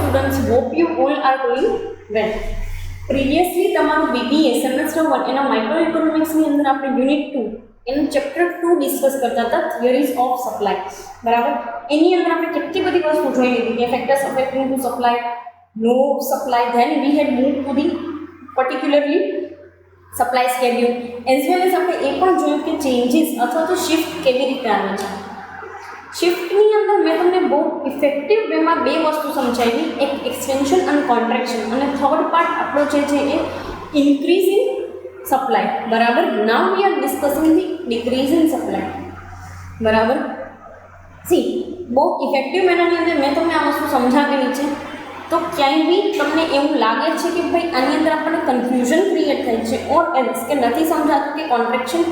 students, hope you all are doing well. Previously તમારું BBA semester 1 એના micro ઇકોનોમિક્સની અંદર આપણે યુનિટ 2 એનું ચેપ્ટર 2 ડિસ્કસ કરતા હતા, થિયરીઝ ઓફ સપ્લાય. બરાબર, એની અંદર આપણે કેટલી બધી વસ્તુ જોઈ લીધી કે factors affecting to supply, no supply, then we had move to the particularly supply schedule, as well as આપણે એ પણ જોયું કે ચેન્જીસ અથવા તો શિફ્ટ કેવી રીતે આવે છે. શિફ્ટની અંદર મેં તમને બહુ ઇફેક્ટિવ વેમાં બે વસ્તુ સમજાવી, એક એક્સટેન્શન અને કોન્ટ્રેક્શન, અને થર્ડ પાર્ટ આપણો જે છે એ ઇન્ક્રીઝ ઇન સપ્લાય. બરાબર, now we are discussing the decrease in supply. બરાબર, સી બહુ ઇફેક્ટિવ મેનરની અંદર મેં તમને આ વસ્તુ સમજાવેલી છે. તો ક્યાંય બી તમને એવું લાગે છે કે ભાઈ આની અંદર આપણને કન્ફ્યુઝન ક્રિએટ થાય છે ઓર એલ્સ કે નથી સમજાતું કે કોન્ટ્રેક્શન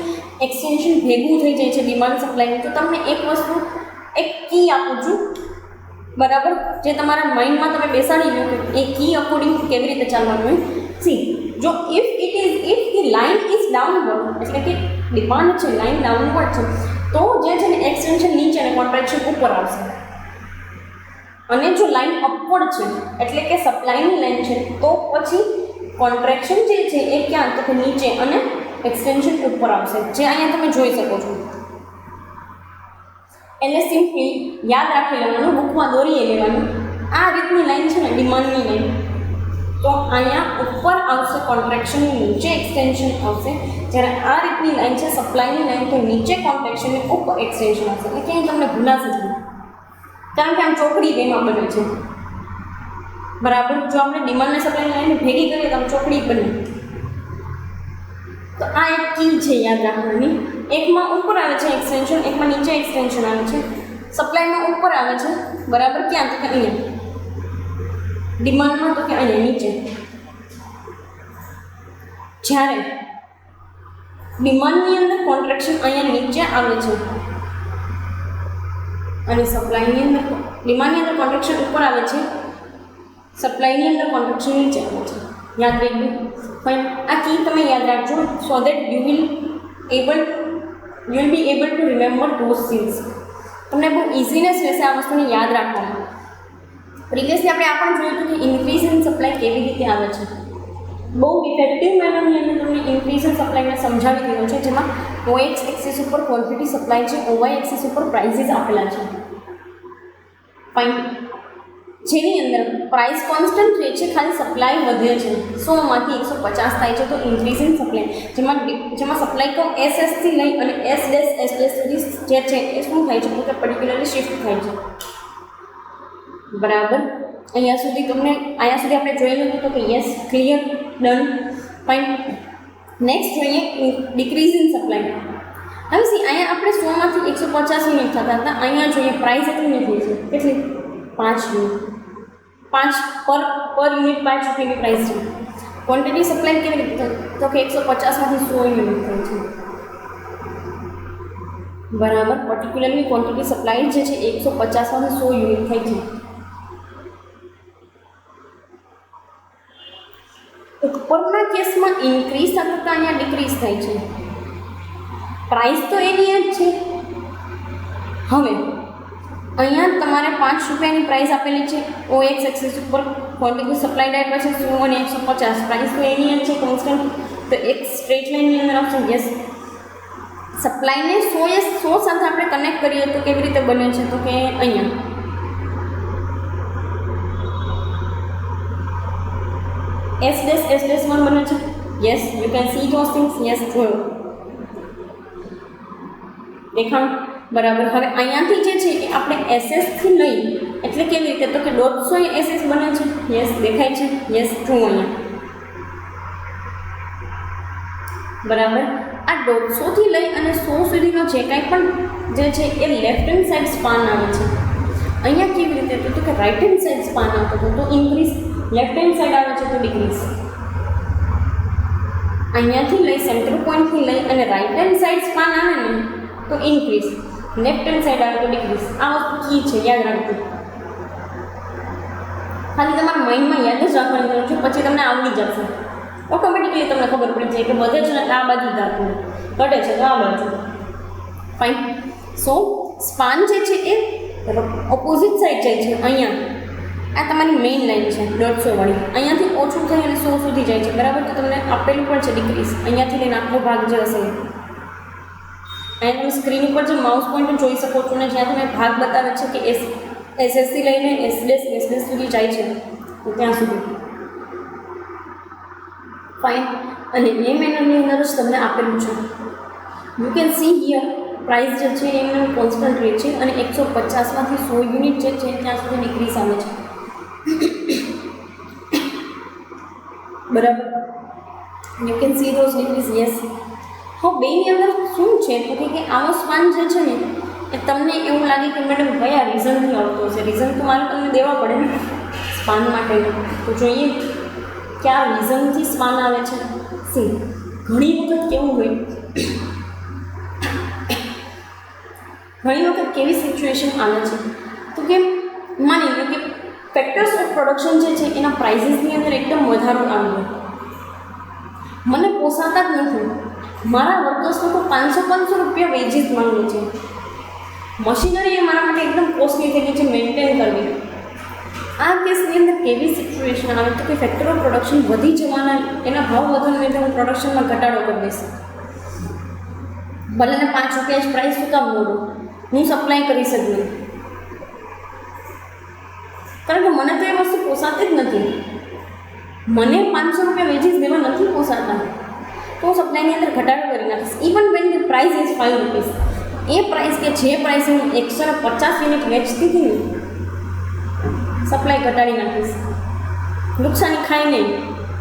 એક્સટેન્શન ભેગું થઈ જાય છે ડિમાન્ડ સપ્લાયનું, તો તમને એક વસ્તુ એક કી આપું છું. બરાબર, જે તમારા માઇન્ડમાં તમે બેસાડી લો કે એ કી અકોર્ડિંગ કેવી રીતે ચાલવાનું હોય. સી, જો if the line is downward, એટલે કે ડિમાન્ડ છે લાઇન ડાઉનવર્ડ છે, તો જે છે ને એક્સટેન્શન નીચે અને કોન્ટ્રેક્શન ઉપર આવશે. અને જો લાઇન અપવર્ડ છે એટલે કે સપ્લાયની લાઇન છે, તો પછી કોન્ટ્રેક્શન જે છે એ ક્યાં, તો કે નીચે અને એક્સટેન્શન ઉપર આવશે, જે અહીંયા તમે જોઈ શકો છો. એટલે સિમ્પલી યાદ રાખી લેવાનું, બુકમાં દોરીએ લેવાનું. આ રીતની લાઈન છે ને ડિમાન્ડની લાઈન, તો અહીંયા ઉપર આવશે કોન્ટ્રેક્શનની નીચે એક્સટેન્શન આવશે. જ્યારે આ રીતની લાઈન છે સપ્લાયની લાઈન, તો નીચે કોન્ટ્રેક્શનની ઉપર એક્સટેન્શન આવશે. એટલે ક્યાંય તમને ભૂલાશે જ નહીં, કારણ કે આમ ચોકડી બેમાં બને છે. બરાબર, જો આપણે ડિમાન્ડ અને સપ્લાયની લાઈન ભેગી કરીએ તો આમ ચોકડી બને. તો આ એક કી છે યાદ રાખવાની. એકમાં ઉપર આવે છે એક્સટેન્શન, એકમાં નીચે એક્સટેન્શન આવે છે. સપ્લાયમાં ઉપર આવે છે, બરાબર, ક્યાં, તો કે અહીંયા. ડિમાન્ડમાં તો કે અહીંયા નીચે. જ્યારે ડિમાન્ડની અંદર કોન્ટ્રેક્શન અહીંયા નીચે આવે છે અને સપ્લાયની અંદર ડિમાન્ડની અંદર કોન્ટ્રેક્શન ઉપર આવે છે, સપ્લાયની અંદર કોન્ટ્રેક્શન નીચે આવે છે. યાદ રાખજો. પણ આ કી તમે યાદ રાખજો, so that you will be able to remember those things. તમને બહુ ઇઝીનેસ રહેશે આ વસ્તુને યાદ રાખવામાં. પ્રિવિયસલી આપણે આ પણ જોયું હતું કે ઇન્ક્રીઝ ઇન સપ્લાય કેવી રીતે આવે છે. બહુ ઇફેક્ટિવ મેનરની અંદર તમને ઇન્ક્રીઝ ઇન સપ્લાયને સમજાવી દીધો છે, જેમાં OX એક્સિસ ઉપર ક્વોન્ટિટી સપ્લાય છે, OY એક્સિસ ઉપર પ્રાઇસીસ આપેલા છે. ફાઇન, જેની અંદર પ્રાઇસ કોન્સ્ટન્ટ રહે છે, ખાલી સપ્લાય વધે છે. 100 માંથી 150 થાય છે, તો ઇન્ક્રીઝ ઇન સપ્લાય, જેમાં સપ્લાય તો SS થી લઈ અને S સુધી જે છે એ શું થાય છે, તો કે પર્ટિક્યુલરલી શિફ્ટ થાય છે. બરાબર, અહીંયા સુધી આપણે જોઈ લીધું તો કે yes, clear, done, fine. Next જોઈએ ડિક્રીઝ ઇન સપ્લાય. હવે સી, અહીંયા આપણે 100 માંથી 150 યુનિટ થતા હતા, અહીંયા જોઈએ પ્રાઇસ એટલી નથી છે, કેટલી, 5 યુનિટ. 5 પર યુનિટ 5 રૂપિયાની પ્રાઇસ છે. ક્વોન્ટિટી સપ્લાય કેવી રીતે, તો કે 150 માંથી 100 યુનિટ થાય છે. બરાબર, પર્ટિક્યુલરલી ક્વોન્ટિટી સપ્લાય જે છે 150 માંથી 100 યુનિટ થાય છે. ઉપરના કેસમાં ઇન્ક્રીઝ થતાં અહીંયા ડિક્રીઝ થાય છે. પ્રાઇસ તો એની જ છે. હવે અહીંયા તમારે 5 રૂપિયાની પ્રાઇસ આપેલી છે, OX એક્સિસ ઉપર ક્વોન્ટિટી સપ્લાય ડાયટ છે 100 અને 150, પ્રાઇસ તો એની જ છે કોન્સ્ટન્ટ. તો એક સ્ટ્રેટ લાઇનની અંદર આવશે યસ. સપ્લાયને 100 સાથે આપણે કનેક્ટ કરીએ તો કેવી રીતે બને છે, તો કે અહીંયા S'1 બને છે. Yes, you can see those things. Yes, જોયું, દેખાણ. બરાબર, હવે અહીંયાથી જે છે એ આપણે SS થી લઈ એટલે કેવી રીતે, તો કે 150 SS બને છે. યસ, દેખાય છે. યસ, જુઓ અહીંયા. બરાબર, આ 150 થી લઈ અને 100 સુધીનો જે કાંઈ પણ જે છે એ લેફ્ટ હેન્ડ સાઈડ સ્પાન આવે છે. અહીંયા કેવી રીતે, તો કે રાઈટ હેન્ડ સાઈડ સ્પાન આવતો હતો તો ઇન્ક્રીઝ, લેફ્ટ હેન્ડ સાઈડ આવે છે તો ડિક્રીઝ. અહીંયાથી લઈ સેન્ટર પોઈન્ટથી લઈ અને રાઈટ હેન્ડ સાઈડ સ્પાન આવે ને તો ઇન્ક્રીઝ, લેફ્ટ હેન્ડ સાઈડ આવે તો ડિક્રીઝ. આ વસ્તુ કી છે, યાદ રાખજો. ખાલી તમારા માઇન્ડમાં યાદ જ રાખવાની જરૂર છે, પછી તમને આવડી જશે. ઓટોમેટિકલી તમને ખબર પડી જાય કે વધે છે ને આ બાજુ ધાતું, ઘટે છે તો આ બાજુ. ફાઇન. સો સ્પાન જે છે એ ઓપોઝિટ સાઈડ જાય છે અહીંયા, આ તમારી મેઇન લાઈન છે 150 વાળી. અહીંયાથી ઓછું થઈ અને 100 સુધી જાય છે, બરાબર. તો તમને આપેલું પણ છે ડિક્રીઝ. અહીંયાથી લઈને આટલો ભાગ જે હશે અહીંયા તમે સ્ક્રીન ઉપર જે માઉસ પોઈન્ટ જોઈ શકો છો ને, જ્યાં તમે ભાગ બતાવે છે કે એસએસથી લઈને એસડેસ સુધી જાય છે, તો ત્યાં સુધી ફાઇન. અને એ મેનરની અંદર જ તમને આપેલું છે. You can see here price જે છે એમનું કોન્સ્ટન્ટ રહે છે અને 150માંથી 100 યુનિટ જે છે ત્યાં સુધી ડિક્રીઝ આવે છે, બરાબર. You can see those decrease. Yes. હવે બેની અંદર શું છે તો કે આવો સ્પાન જે છે ને એ તમને એવું લાગે કે મેડમ કયા રીઝનથી આવતો હશે. રીઝન તો મારે તમને દેવા પડે ને સ્પાન માટેનું. તો જોઈએ કયા રીઝનથી સ્પાન આવે છે. સી ઘણી વખત કેવું હોય, ઘણી વખત કેવી સિચ્યુએશન આવે છે તો કે માની લો કે ફેક્ટર્સ ઓફ પ્રોડક્શન જે છે એના પ્રાઇઝીસની અંદર એકદમ વધારો આવ્યો, મને પોસાતા જ નથી, મારા વર્કર્સનો તો 500 રૂપિયા વેજીસ માંગે છે, મશીનરી એ મારા માટે એકદમ કોસ્ટલી થઈ ગઈ છે મેન્ટેન કરવી. આ કેસની અંદર કેવી સિચ્યુએશન આવે તો કે ફેક્ટર ઓફ પ્રોડક્શન વધી જવાના, એના ભાવ વધવાને લીધે હું પ્રોડક્શનમાં ઘટાડો કરી દઈશ. ભલે ને 5 રૂપિયા જ પ્રાઇસ શું કામ બોલું, હું સપ્લાય કરી શકું, કારણ કે મને તો એ વસ્તુ પોસાતી જ નથી. મને 500 રૂપિયા વેજીસ દેવા નથી પોસાતા, તો હું સપ્લાયની અંદર ઘટાડો કરી નાખીશ. Even when the price is 5 rupees. A price કે જે પ્રાઇસ હું 150 યુનિટ વેચતી હતી ને, સપ્લાય ઘટાડી નાખીશ, નુકસાની ખાઈ નહીં.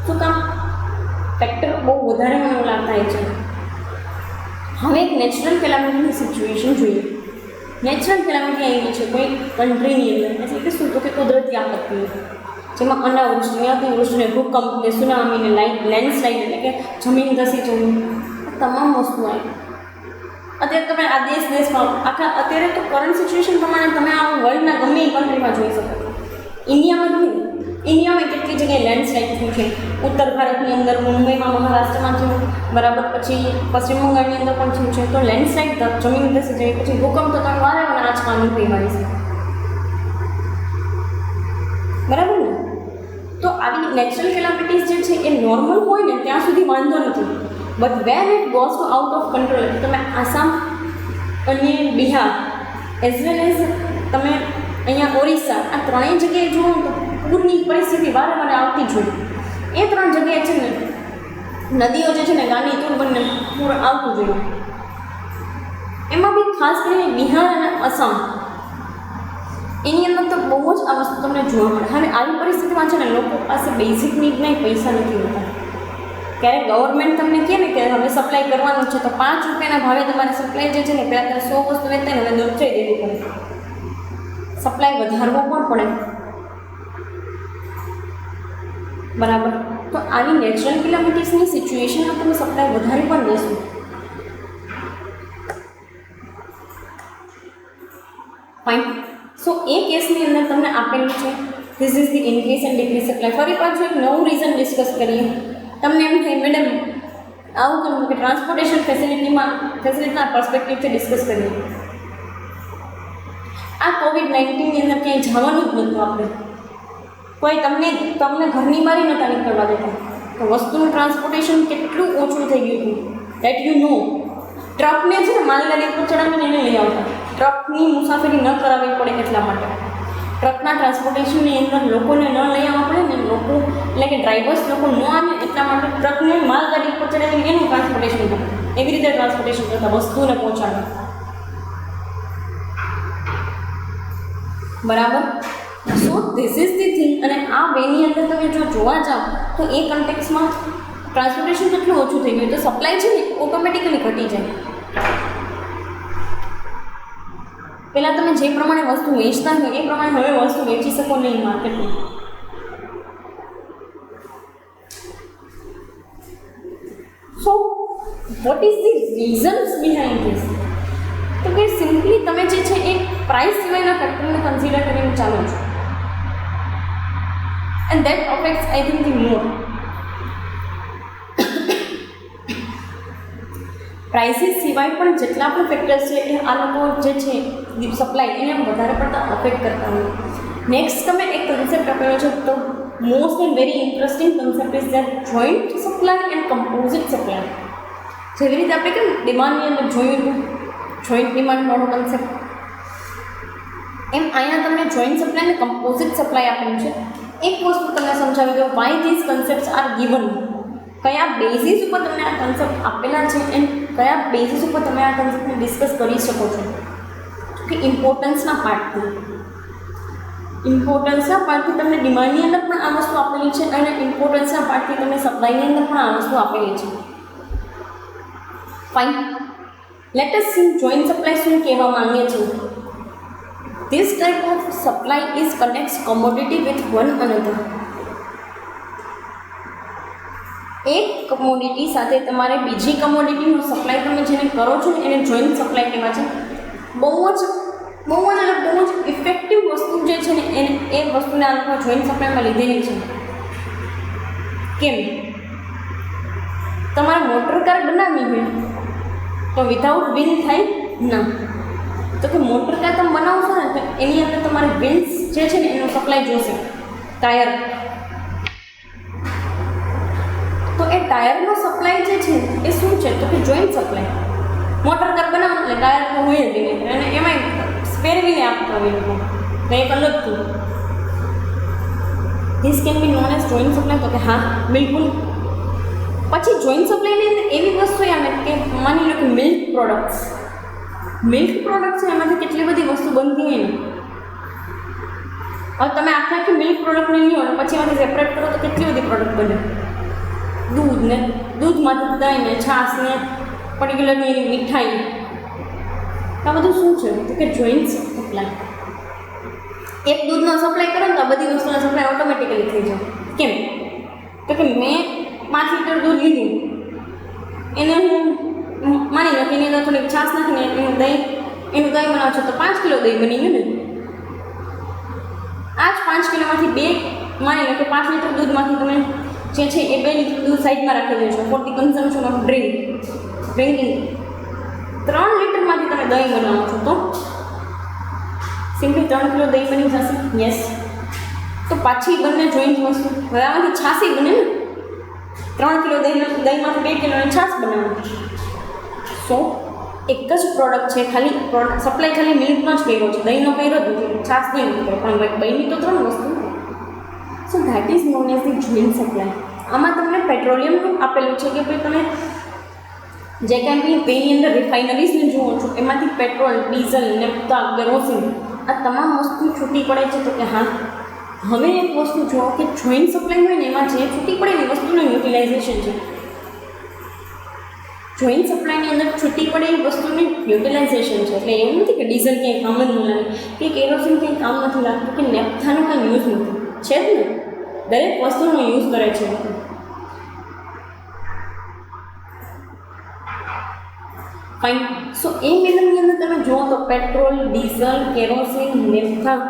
શું કામ? ફેક્ટર બહુ વધારે મને લાભ થાય છે. હવે એક નેચરલ કેલામિટીની સિચ્યુએશન જોઈએ. નેચરલ કેલામિટી આવી છે કોઈ કન્ટ્રીની અંદર, એટલે કે શું તો કે કુદરતી આપત્તિઓ, જેમાં અનાવૃષ્ટિ, અતિવૃષ્ટિને, ભૂકંપને, સુનામીને, લેન્ડસ્લાઇડ એટલે કે જમીન ધસી જવું, તમામ વસ્તુ આવી. અત્યારે તમે આ દેશમાં આખા અત્યારે તો કરંટ સિચ્યુએશન પ્રમાણે તમે આ વર્લ્ડના ગમે એ કન્ટ્રીમાં જોઈ શકો છો. ઇન્ડિયામાં નહીં, ઇન્ડિયામાં કેટલી જગ્યાએ લેન્ડસ્લાઇડ થયું છે. ઉત્તર ભારતની અંદર મુંબઈમાં, મહારાષ્ટ્રમાં થયું, બરાબર. પછી પશ્ચિમ બંગાળની અંદર પણ થયું છે. તો લેન્ડસ્લાઇડ જમીન ધસી જાય, પછી ભૂકંપ તો તમે વારે રાજકારણ કહેવાય છે, બરાબર ને. તો આવી નેચરલ કેલામિટીઝ જે છે એ નોર્મલ હોય ને ત્યાં સુધી વાંધો નથી, but where it goes to out of control, એટલે તમે આસામ અને બિહાર એઝ વેલ એઝ તમે અહીંયા ઓરિસ્સા, આ ત્રણેય જગ્યાએ જુઓ તો પૂરની પરિસ્થિતિ વારંવાર આવતી જ હોય. એ 3 જગ્યાએ છે ને નદીઓ જે છે ને ગાંડી તૂર બંને પૂર આવતું જોઈએ. એમાં બી ખાસ કરીને બિહાર અને આસામ, એની અંદર તો બહુ જ આ વસ્તુ તમને જોવા મળે. હવે આવી પરિસ્થિતિમાં છે ને લોકો પાસે બેઝિક નીડના પૈસા નથી હોતા. ક્યારેક ગવર્મેન્ટ તમને કહે ને કે હવે સપ્લાય કરવાનું છે તો 5 રૂપિયાના ભાવે તમારે સપ્લાય જે છે ને પહેલાં 100 વસ્તુ વેચતા ને હવે દોચાઈ દેવી પડે, સપ્લાય વધારવો પણ પડે, બરાબર. તો આવી નેચરલ કેલામિટીઝની સિચ્યુએશનમાં તમે સપ્લાય વધારી પણ દેશો. ફાઇન. સો એ કેસની અંદર તમને આપેલું છે this is the increase and decrease supply. ફરી પાછું એક નવું રીઝન ડિસ્કસ કરીએ. તમને એમ થાય મેડમ આવું કેમ કે ટ્રાન્સપોર્ટેશન ફેસિલિટીના પર્સપેક્ટિવથી ડિસ્કસ કરીએ. આ કોવિડ-19ની અંદર ક્યાંય જવાનું જ નહોતું આપણે, કોઈ તમને ઘરની બહાર નહોતા નીકળવા દેતા, તો વસ્તુનું ટ્રાન્સપોર્ટેશન કેટલું ઓછું થઈ ગયું હતું દેટ યુ નો. ટ્રકને છે ને માલગાડી ઉપર ચડાવીને એને લઈ આવતા, ટ્રકની મુસાફરી ન કરાવવી પડે એટલા માટે. ટ્રકના ટ્રાન્સપોર્ટેશનની અંદર લોકોને ન લઈ આવવા પડે ને, લોકો એટલે કે ડ્રાઈવર્સ લોકો ન આવે એટલા માટે ટ્રકને માલગાડી ઉપર ચડાવીને એનું ટ્રાન્સપોર્ટેશન કરે. એવી રીતે ટ્રાન્સપોર્ટેશન કરતા વસ્તુને પહોંચાડે, બરાબર. So this is the thing. અને આ વેની અંદર તમે જો જોવા જાઓ તો એ કન્ટેક્સમાં ટ્રાન્સપોર્ટેશન કેટલું ઓછું થઈ ગયું, તો સપ્લાય છે ને ઓટોમેટિકલી ઘટી જાય. પહેલાં તમે જે પ્રમાણે વસ્તુ વેચતા હોય એ પ્રમાણે હવે વસ્તુ વેચી શકો નહીં માર્કેટમાં. So what is the reasons behind this? તો કે સિમ્પલી તમે જે છે એ પ્રાઇસ સિવાયના ફેક્ટરને કન્સિડર કરીને ચાલો છો, and that affects I think the more. Prices સિવાય પણ જેટલા પણ ફેક્ટર્સ છે એ આ લોકો જે છે સપ્લાય એને વધારે પડતા અફેક્ટ કરતા હોય. નેક્સ્ટ તમે એક કન્સેપ્ટ આપેલો છે, તો most and very interesting concept is that joint supply and composite supply. જેવી રીતે આપણે કેમ ડિમાન્ડની અંદર જોયું હતું જોઈન્ટ ડિમાન્ડવાળો કન્સેપ્ટ, એમ અહીંયા તમને જોઈન્ટ સપ્લાય અને કમ્પોઝિટ સપ્લાય આપેલું છે. એક વસ્તુ તમને સમજાવી દો, Y this concepts R given, કયા બેઝિસ ઉપર તમને આ કન્સેપ્ટ આપેલા છે એન્ડ કયા બેઝિસ ઉપર તમે આ કન્સેપ્ટને ડિસ્કસ કરી શકો છો. કે ઇમ્પોર્ટન્સના પાર્ટથી તમને ડિમાન્ડની અંદર પણ આ વસ્તુ આપેલી છે અને ઇમ્પોર્ટન્સના પાર્ટથી તમને સપ્લાયની અંદર પણ આ વસ્તુ આપેલી છે. Fine, let S C joint supply શું કહેવા માંગે છે. This type of supply is connects commodity with one another. એક કમોડિટી સાથે તમારે બીજી કમોડિટીનો સપ્લાય તમે જેને કરો છો ને એને જોઈન્ટ સપ્લાય કહેવાય છે. બહુ જ ઇફેક્ટિવ વસ્તુ જે છે ને એને એ વસ્તુને આ લોકો જોઈન્ટ સપ્લાયમાં લીધેલી છે. કેમ? તમારે મોટર કાર બનાવવી હોય તો વિધાઉટ વ્હીલ થાય ના, તો કે મોટર કાર તમે બનાવશો ને તો એની અંદર તમારે વ્હીલ્સ જે છે ને એનો સપ્લાય જોશે, ટાયર. તો એ ટાયરનો સપ્લાય જે છે એ શું છે તો કે જોઈન્ટ સપ્લાય. મોટર કાર બનાવો એટલે ટાયર તો હોય જ નહીં અને એમાંય સ્પેરવીને આપતા હોય લોકો, તો એક અલગથી this can be known as joint supply. તો કે હા બિલકુલ. પછી જોઈન્ટ સપ્લાયની અંદર એવી વસ્તુ આવે કે માની લો કે મિલ્ક પ્રોડક્ટ્સ છે, એમાંથી કેટલી બધી વસ્તુ બનતી હોય ને. હવે તમે આખી મિલ્ક પ્રોડક્ટ નહીં હોય પછી એમાંથી સેપરેટ કરો તો કેટલી બધી પ્રોડક્ટ બને. દૂધમાંથી દહીં ને છાશ ને પર્ટિક્યુલરની એની મીઠાઈ, આ બધું શું છે તો કે જોઈન્ટ સપ્લાય. એક દૂધનો સપ્લાય કરો ને તો આ બધી વસ્તુનો સપ્લાય ઓટોમેટિકલી થઈ જાય. કેમ? તો કે મેં 5 લીટર દૂધ લીધું, એને હું માની લો કે એની અંદર થોડીક છાશ નાખીને એનું દહીં બનાવો છો તો 5 કિલો દહીં બની ગયું ને. આ જ 5 કિલોમાંથી 2 માની લો કે 5 લીટર દૂધમાંથી તમે જે છે એ 2 લીટર દૂધ સાઈડમાં રાખી દો છો for the consumption of drinking. 3 લીટરમાંથી તમે દહીં બનાવો છો તો સિમ્પલી 3 કિલો દહીં બની જશે. યસ. તો પાછી બંને જોઈન્ટ વસ્તુ, હવે આમાંથી છાશી બને ને. 3 કિલો દહીંમાંથી 2 કિલોની છાશ બનાવો. સો એક જ પ્રોડક્ટ છે, ખાલી સપ્લાય ખાલી મિલ્કનો જ કર્યો છે, દહીંનો કર્યો જ નથી, છાશ નહીં કર્યો, પણ બની તો 3 વસ્તુ. So that is known as the joint supply. આમાં તમને પેટ્રોલિયમનું આપેલું છે કે ભાઈ તમે જે કાંઈ બી પેની અંદર રિફાઇનરીઝને જુઓ છો એમાંથી પેટ્રોલ, ડીઝલ, નેફ્થા, કેરોસીન આ તમામ વસ્તુ છૂટી પડે છે. તો કે હા, હવે એક વસ્તુ જુઓ કે જોઈન્ટ સપ્લાય હોય ને એમાં જે છૂટી પડે એ વસ્તુનું યુટિલાઇઝેશન છે. જોઈન્ટ સપ્લાયની અંદર છૂટી પડે એ વસ્તુની યુટિલાઇઝેશન છે. એટલે એવું નથી કે ડીઝલ ક્યાંય કામ જ નહીં લાગે, કે કેરોસીન ક્યાંય કામ નથી લાગતું, કે નેફ્થાનો કાંઈ યુઝ નથી, છે જ ને. દરેક વસ્તુનો યુઝ કરે છે. ફાઇન. સો એ મેનરની અંદર તમે જુઓ તો પેટ્રોલ, ડીઝલ, કેરોસીન, નેફ્થા,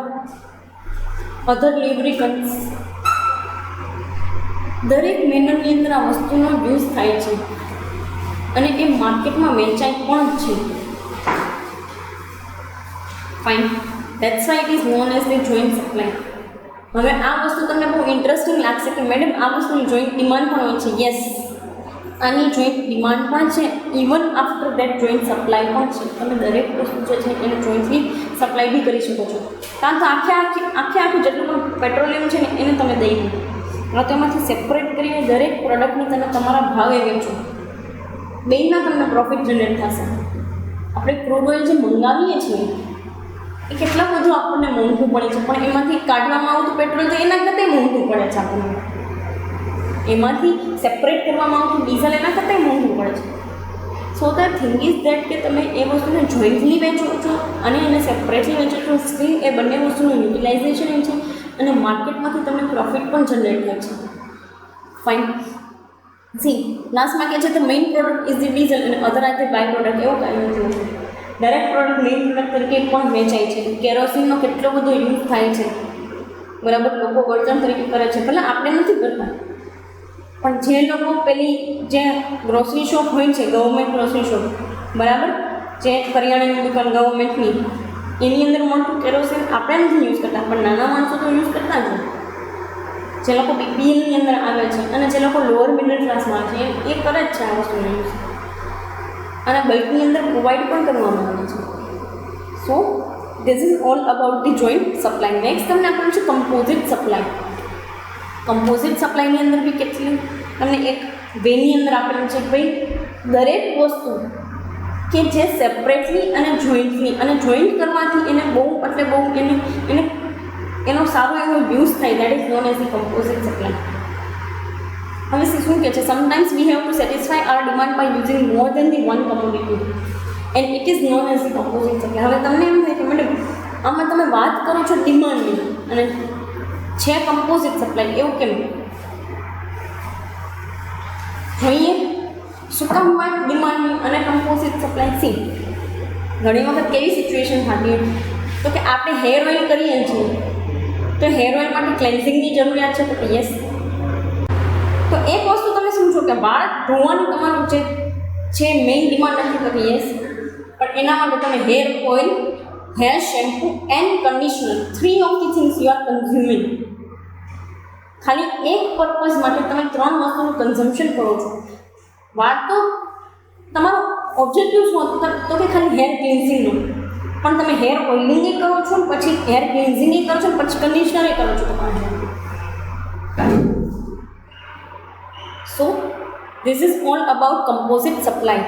અધર લ્યુબ્રિકન્ટ્સ, દરેક મેનરની અંદર આ વસ્તુનો યુઝ થાય છે અને એ માર્કેટમાં વેચાય પણ છે. Fine. That's why it is known as the joint supply. હવે આ વસ્તુ તમને બહુ ઇન્ટરેસ્ટિંગ લાગશે કે મેડમ આ વસ્તુની જોઈન્ટ ડિમાન્ડ પણ હોય છે. યસ, આની જોઈન્ટ ડિમાન્ડ પણ છે, even after that joint supply પણ છે. તમે દરેક વસ્તુ જે છે એને જોઈન્ટલી સપ્લાય બી કરી શકો છો. કારણ તો આખું જેટલું પણ પેટ્રોલિયમ છે ને એને તમે દઈ દો, હવે તેમાંથી સેપરેટ કરીને દરેક પ્રોડક્ટને તમે તમારા ભાવે વેચો, બેયમાં તમને પ્રોફિટ જનરેટ થશે. આપણે ક્રૂડ ઓઇલ જે મંગાવીએ છીએ એ કેટલા બધું આપણને મોંઘું પડે છે, પણ એમાંથી કાઢવામાં આવતું પેટ્રોલ તો એના કરતાં મોંઘું પડે છે આપણને. એમાંથી સેપરેટ કરવામાં આવતું ડીઝલ એના કરતાં મોંઘું પડે છે. સો ધ થિંગ ઇઝ દેટ કે તમે એ વસ્તુને જોઈન્ટલી વેચો છો અને એને સેપરેટલી વેચો છો, સ્ટીલ એ બંને વસ્તુનું યુટિલાઇઝેશન છે અને માર્કેટમાંથી તમને પ્રોફિટ પણ જનરેટ થાય છે. ફાઇન. સી લાસ્ટમાં કહે છે તો main product is the diesel અને અધર આર ધી બાય પ્રોડક્ટ. એવું કાંઈ નથી. દરેક પ્રોડક્ટ મેઇન પ્રોડક્ટ તરીકે પણ વેચાય છે. કેરોસીનનો કેટલો બધો યુઝ થાય છે, બરાબર, લોકો બળતણ તરીકે કરે છે. ભલે આપણે નથી કરતા, પણ જે લોકો પેલી જે ગ્રોસરી શોપ હોય છે, ગવર્મેન્ટ ગ્રોસરી શોપ, બરાબર, જે કરિયાણાની દુકાન ગવર્મેન્ટની, એની અંદર મળતું કેરોસીન આપણે નથી યુઝ કરતા, પણ નાના માણસો તો યુઝ કરતા જ. જે લોકો બીપીએલની અંદર આવે છે અને જે લોકો લોઅર મિડલ ક્લાસમાં છે એ કરે જ છે આ વસ્તુનો યુઝ, અને બલ્કની અંદર પ્રોવાઈડ પણ કરવામાં આવે છે. So this is all about the joint supply. Next તમને આપણને છે કમ્પોઝિટ સપ્લાય. કમ્પોઝિટ સપ્લાયની અંદર બી કેટલી તમને એક વેની અંદર આપેલું છે કે ભાઈ દરેક વસ્તુ કે જે સેપરેટલી અને જોઈન્ટલી, અને જોઈન્ટ કરવાથી એને બહુ એટલે બહુ એને એનો સારો એવો યુઝ થાય, that is known as the composite supply. હવે શું કહે છે, sometimes we have to satisfy our demand by using more than the one commodity and it is known as the composite supply. હવે તમને એમ થાય કે મેડમ આમાં તમે વાત કરો છો ડિમાન્ડની અને છે કમ્પોઝિટ સપ્લાય, એવું કેમ? જોઈએ શું કામ વાત ડિમાન્ડની અને કમ્પોઝિટ સપ્લાય. સી ઘણી વખત કેવી સિચ્યુએશન થતી હોય તો કે આપણે હેર ઓઇલ કરીએ છીએ તો હેર ઓઇલ માટે ક્લેન્ઝિંગની જરૂરિયાત છે, તો યસ. તો એક વસ્તુ તમે સમજો કે વાળ ધોવાનું તમારું છે મેઇન ડિમાન્ડ નથી થતી, યસ, પણ એના માટે તમે hair oil, hair shampoo and conditioner, 3 of the things you are consuming. ખાલી એક પર્પઝ માટે તમે 3 વસ્તુનું કન્ઝમ્પશન કરો છો. વાળ તો તમારો ઓબ્જેક્ટિવ શું હતો તો કે ખાલી હેર ક્લિન્ઝિંગનો, પણ તમે હેર ઓઇલિંગ એ કરો છો, પછી હેર ક્લિન્ઝિંગ એ કરો છો, પછી કન્ડિશનર એ કરો છો તમારા. So this is all about composite supply.